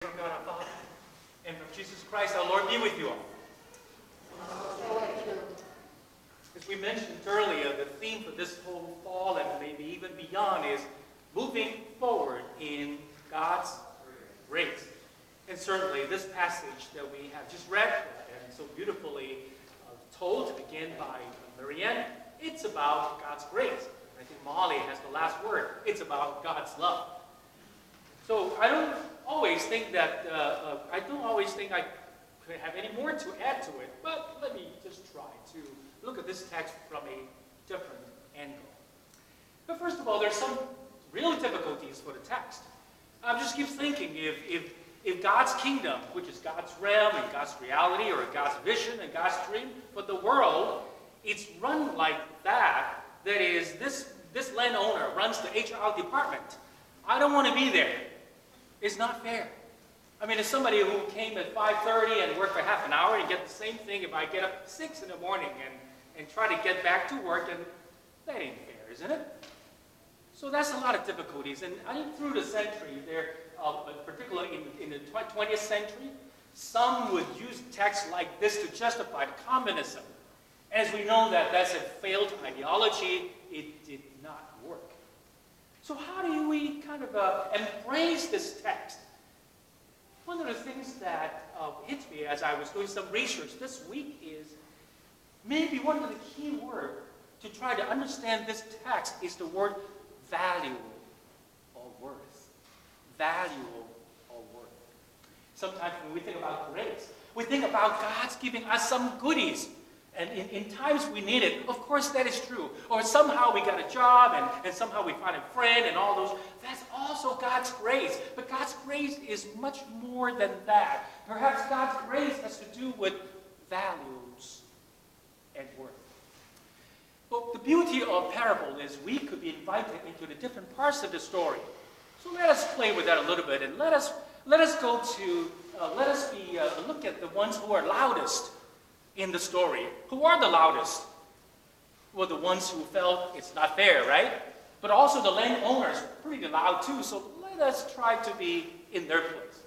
From God our Father and from Jesus Christ our Lord be with you all. As we mentioned earlier, the theme for this whole fall and maybe even beyond is moving forward in God's grace. And certainly this passage that we have just read and so beautifully told again by Marianne, it's about God's grace. I think Molly has the last word. It's about God's love. So I don't always think I could have any more to add to it, but let me just try to look at this text from a different angle. But first of all, there's some real difficulties for the text. I just keep thinking if God's kingdom, which is God's realm and God's reality or God's vision and God's dream for the world, it's run like that. That is, this landowner runs the HR department. I don't want to be there. It's not fair. I mean, as somebody who came at 5:30 and worked for half an hour and get the same thing if I get up at 6 in the morning and try to get back to work, and that ain't fair, isn't it? So that's a lot of difficulties. And I think through the century, particularly in the 20th century, some would use texts like this to justify communism. As we know that's a failed ideology, it did not work. So how do we kind of embrace this text? One of the things that hit me as I was doing some research this week is maybe one of the key words to try to understand this text is the word value or worth. Value or worth. Sometimes when we think about grace, we think about God's giving us some goodies. And in times we need it, of course that is true. Or somehow we got a job and somehow we find a friend and all those. That's also God's grace. But God's grace is much more than that. Perhaps God's grace has to do with values and worth. But the beauty of parable is we could be invited into the different parts of the story. So let us play with that a little bit and let us look at the ones who are loudest in the story. Who are the loudest? Well, the ones who felt it's not fair, right? But also the landowners, pretty loud too. So let us try to be in their place.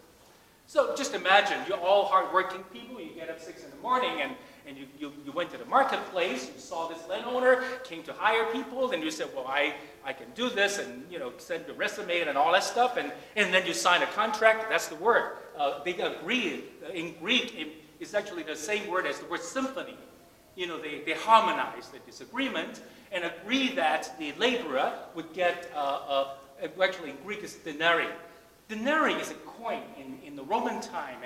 So just imagine, you're all hardworking people. You get up 6 in the morning and you went to the marketplace. You saw this landowner, came to hire people. And you said, well, I can do this, and send your resume and all that stuff. And then you sign a contract. That's the word. They agreed. In Greek, it's actually the same word as the word symphony. They harmonize the disagreement and agree that the laborer would get, actually in Greek it's denarii. Denarii is a coin in the Roman time,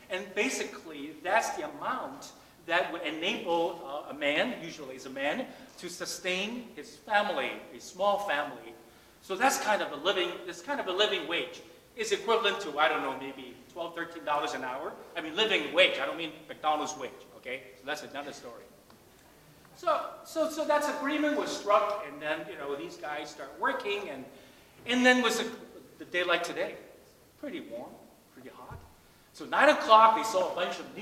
and basically that's the amount that would enable a man, usually is a man, to sustain his family, a small family. So that's kind of a living wage. It's equivalent to, I don't know, maybe $12, $13 an hour. I mean, living wage. I don't mean McDonald's wage, okay? So that's another story. So that agreement was struck, and then, these guys start working, and then was the day like today. Pretty warm, pretty hot. So 9 o'clock, they saw a bunch of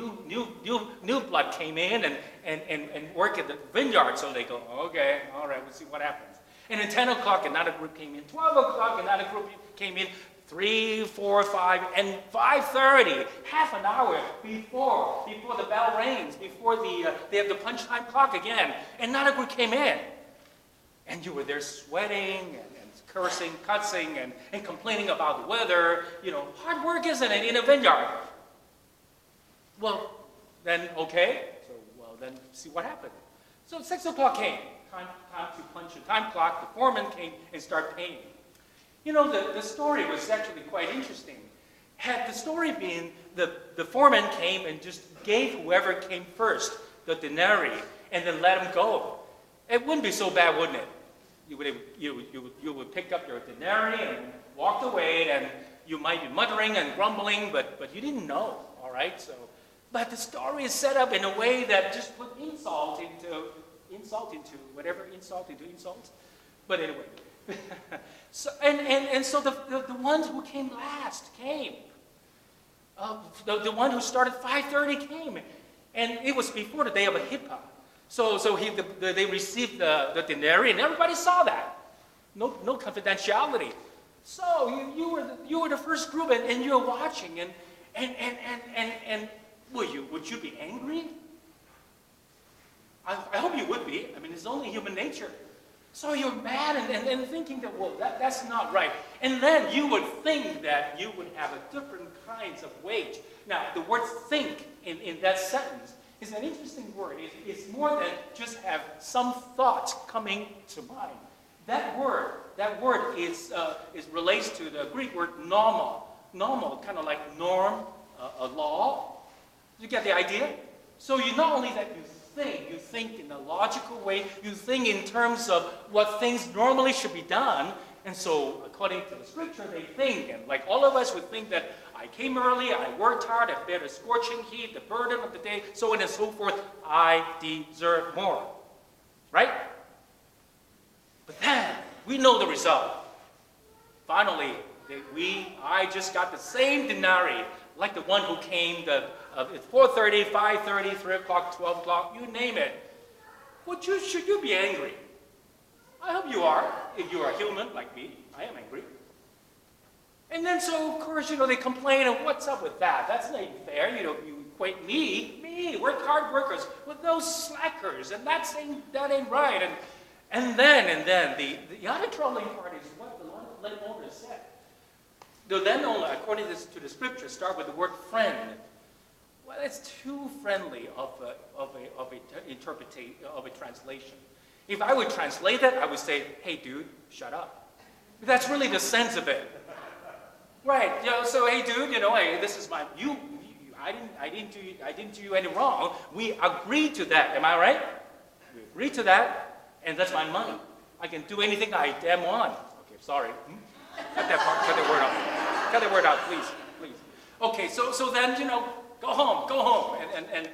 new blood came in and work at the vineyard. So they go, okay, all right, we'll see what happens. And then 10 o'clock, another group came in. 12 o'clock, another group came in. 3, 4, 5, and 5:30, half an hour before the bell rings, before they have the punch time clock again, and another group came in. And you were there sweating and cursing, cussing, and complaining about the weather. Hard work, isn't it, in a vineyard? Well, then, okay. Then see what happened. So 6 o'clock came. Time to punch the time clock. The foreman came and started paying. The story was actually quite interesting. Had the story been the foreman came and just gave whoever came first the denarii and then let him go, it wouldn't be so bad, wouldn't it? You would pick up your denarii and walked away, and you might be muttering and grumbling, but you didn't know, all right? But the story is set up in a way that just put insult into whatever insult into insult. But anyway. So the ones who came last came. The one who started 5:30 came, and it was before the day of a Hippah. So they received the denarii, and everybody saw that. No confidentiality. So you were the first group, and you're watching, and would you be angry? I hope you would be. I mean, it's only human nature. So you're mad and thinking that, well, that's not right. And then you would think that you would have a different kinds of wage. Now, the word think in that sentence is an interesting word. It's more than just have some thoughts coming to mind. That word relates to the Greek word normal. Normal, kind of like norm, a law. You get the idea? So you not only that you think in a logical way, you think in terms of what things normally should be done, and so according to the scripture, they think, and like all of us would think that I came early, I worked hard, I bear the scorching heat, the burden of the day, so on and so forth, I deserve more, right? But then, we know the result. Finally, I just got the same denarii, like the one who came at 4:30, 5:30, 3 o'clock, 12 o'clock, you name it. Should you be angry? I hope you are. If you are human like me, I am angry. And then so, of course, they complain, and what's up with that? That's not even fair. You equate me, we're hard workers, with those slackers, and that ain't right. And then the other troubling part is what the landowner said. The landowner, according to the scripture, start with the word friend. Well, it's too friendly of a translation. If I would translate that, I would say, "Hey, dude, shut up." That's really the sense of it, right? So hey, dude, hey, this is my you. I didn't do you any wrong. We agreed to that. Am I right? We agreed to that, and that's my money. I can do anything I damn want. Okay, sorry. Cut that part. Cut that word out. Cut that word out, please. Okay, so then go home, and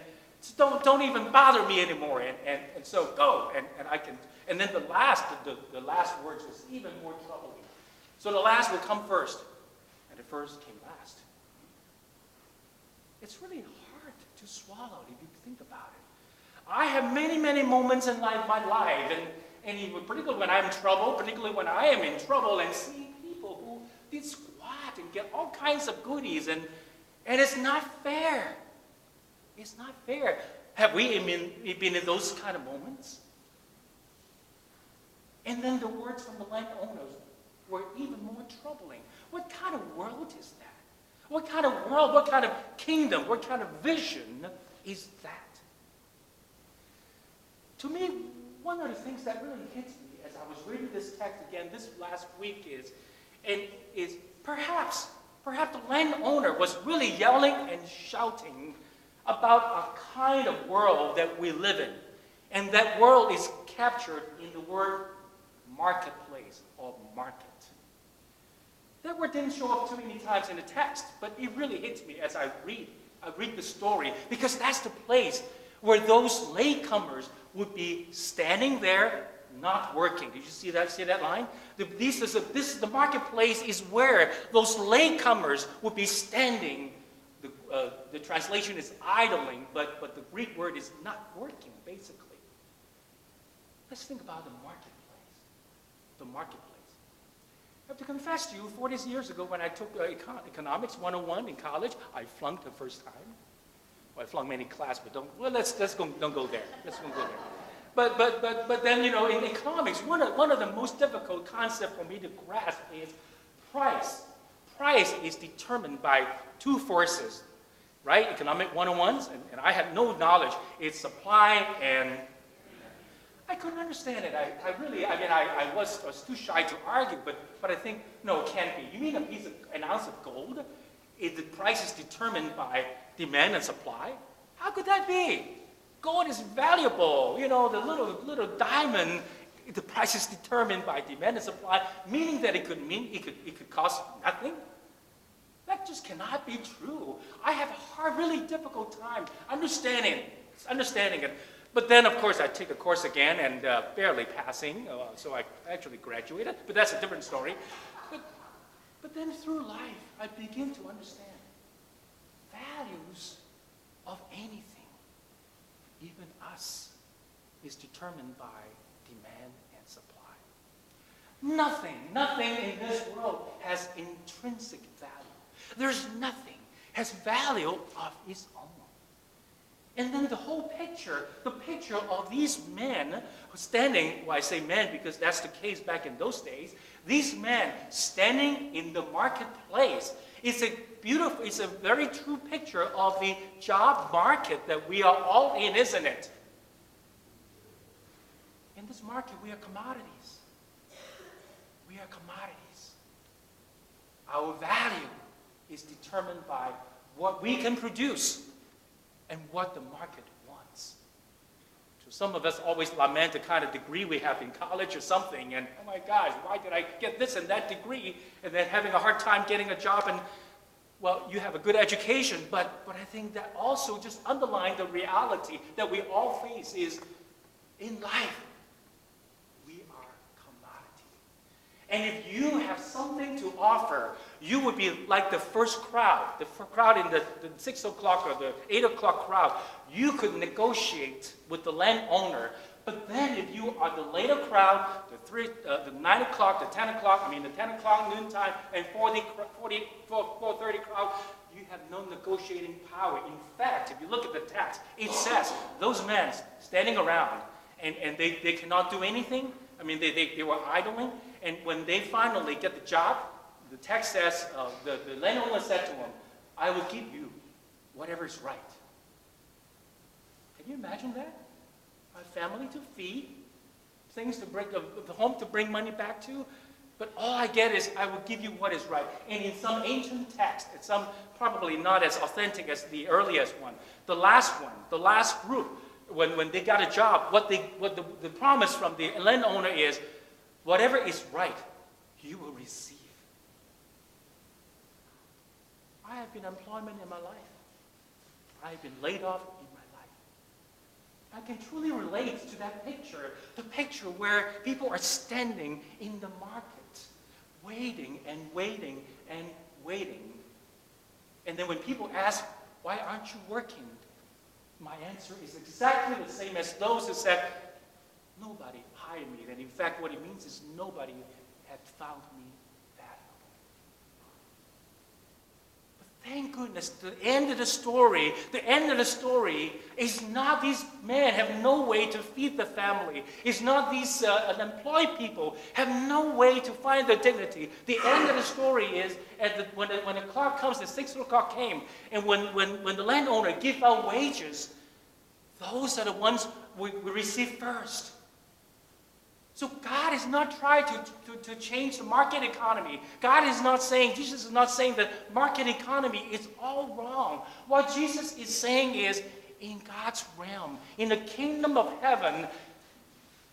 don't even bother me anymore, and so go, and I can. And then the last words is even more troubling. So the last will come first, and the first came last. It's really hard to swallow if you think about it. I have many moments in my life, and even particularly when I'm in trouble, particularly when I am in trouble, and see people who did squat and get all kinds of goodies, and it's not fair. It's not fair. Have we been in those kind of moments? And then the words from the landowners were even more troubling. What kind of world is that? What kind of world, what kind of kingdom, what kind of vision is that? To me, one of the things that really hits me as I was reading this text again this last week is perhaps the landowner was really yelling and shouting about a kind of world that we live in. And that world is captured in the word marketplace or market. That word didn't show up too many times in the text, but it really hits me as I read the story, because that's the place where those latecomers would be standing there, not working. Did you see that line? This is the marketplace is where those latecomers would be standing. The translation is idling, but the Greek word is not working, basically. Let's think about the marketplace. The marketplace. I have to confess to you, 40 years ago when I took Economics 101 in college, I flunked the first time. Well, I flunked many classes, but don't go there. Let's don't go there. But then, in economics, one of the most difficult concepts for me to grasp is price. Price is determined by two forces, right? Economic 101s, and I had no knowledge. It's supply and I couldn't understand it. I was too shy to argue, but I think, no, it can't be. You mean an ounce of gold? The price is determined by demand and supply? How could that be? Gold is valuable. The little diamond, the price is determined by demand and supply, meaning that it could cost nothing. That just cannot be true. I have a really difficult time understanding it. But then, of course, I take the course again and barely passing, so I actually graduated. But that's a different story. But then through life, I begin to understand values of anything, even us, is determined by demand and supply. Nothing in this world has intrinsic value. There's nothing has value of its own. And then the whole picture, the picture of these men standing, well, I say men because that's the case back in those days, these men standing in the marketplace, it's a very true picture of the job market that we are all in, isn't it? In this market, we are commodities. We are commodities. Our value is determined by what we can produce and what the market wants. So some of us always lament the kind of degree we have in college or something, and oh my gosh, why did I get this and that degree, and then having a hard time getting a job, and well, you have a good education, but I think that also just underlines the reality that we all face is in life, we are commodity. And if you have something to offer, you would be like the first crowd, the crowd in the 6 o'clock or the 8 o'clock crowd. You could negotiate with the landowner. But then if you are the later crowd, the 9 o'clock, the 10 o'clock, the 10 o'clock noontime, and 4:30 crowd, you have no negotiating power. In fact, if you look at the text, it says those men standing around, and they cannot do anything. They were idling. And when they finally get the job, the text says, the landowner said to them, I will give you whatever is right. Can you imagine that? A family to feed, things to bring, the home to bring money back to, but all I get is I will give you what is right. And in some ancient text, it's some probably not as authentic as the earliest one, the last group, when they got a job, what the promise from the landowner is, whatever is right, you will receive. I have been employment in my life. I have been laid off in my life. I can truly relate to that picture, the picture where people are standing in the market, waiting and waiting and waiting. And then when people ask, why aren't you working? My answer is exactly the same as those who said, nobody hired me. And in fact, what it means is nobody had found me valuable. But thank goodness, the end of the story is not these men have no way to feed the family. It's not these unemployed people have no way to find their dignity. The end of the story is when the clock comes, the 6 o'clock came, and when the landowner gives out wages, those are the ones we receive first. So God is not trying to change the market economy. God is not saying, Jesus is not saying that market economy is all wrong. What Jesus is saying is, in God's realm, in the kingdom of heaven,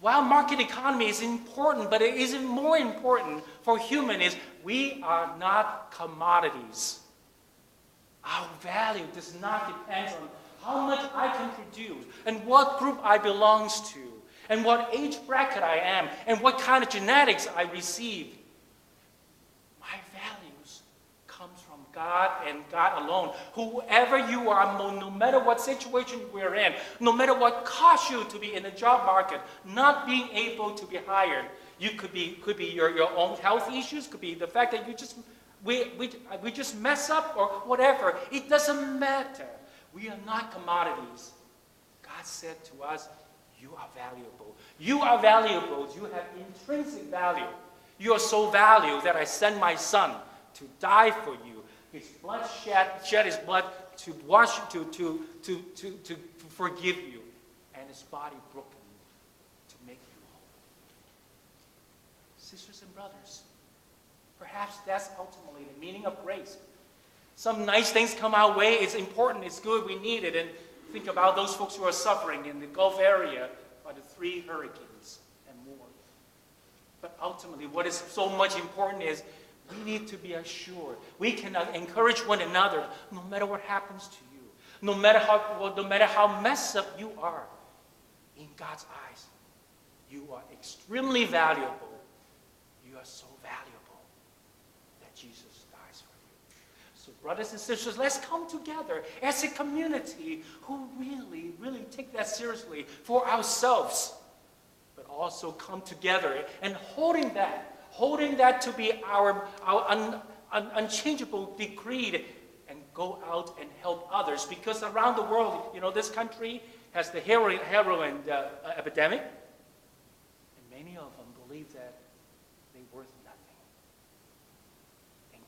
while market economy is important, but it isn't more important for human is we are not commodities. Our value does not depend on how much I can produce and what group I belong to, and what age bracket I am, and what kind of genetics I receive. My values comes from God and God alone. Whoever you are, no matter what situation we're in, no matter what caused you to be in the job market, not being able to be hired, you could be your own health issues, could be the fact that we just mess up or whatever. It doesn't matter. We are not commodities. God said to us, you are valuable. You are valuable. You have intrinsic value. You are so valuable that I sent my son to die for you. His blood shed his blood to wash, to forgive you, and his body broken to make you whole. Sisters and brothers, perhaps that's ultimately the meaning of grace. Some nice things come our way. It's important. It's good. We need it. And think about those folks who are suffering in the Gulf area by the 3 hurricanes and more. But ultimately, what is so much important is we need to be assured. We cannot encourage one another no matter what happens to you, no matter how messed up you are. In God's eyes, you are extremely valuable. You are so valuable that Jesus dies for you. So brothers and sisters, let's come together as a community who really, really take that seriously for ourselves, but also come together and holding that holding that to be our unchangeable decree, and go out and help others. Because around the world, this country has the heroin epidemic, and many of them believe that they're worth nothing.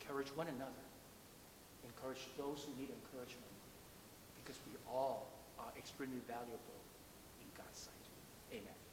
Encourage one another. Encourage those who need encouragement, because we all are extremely valuable in God's sight. Amen.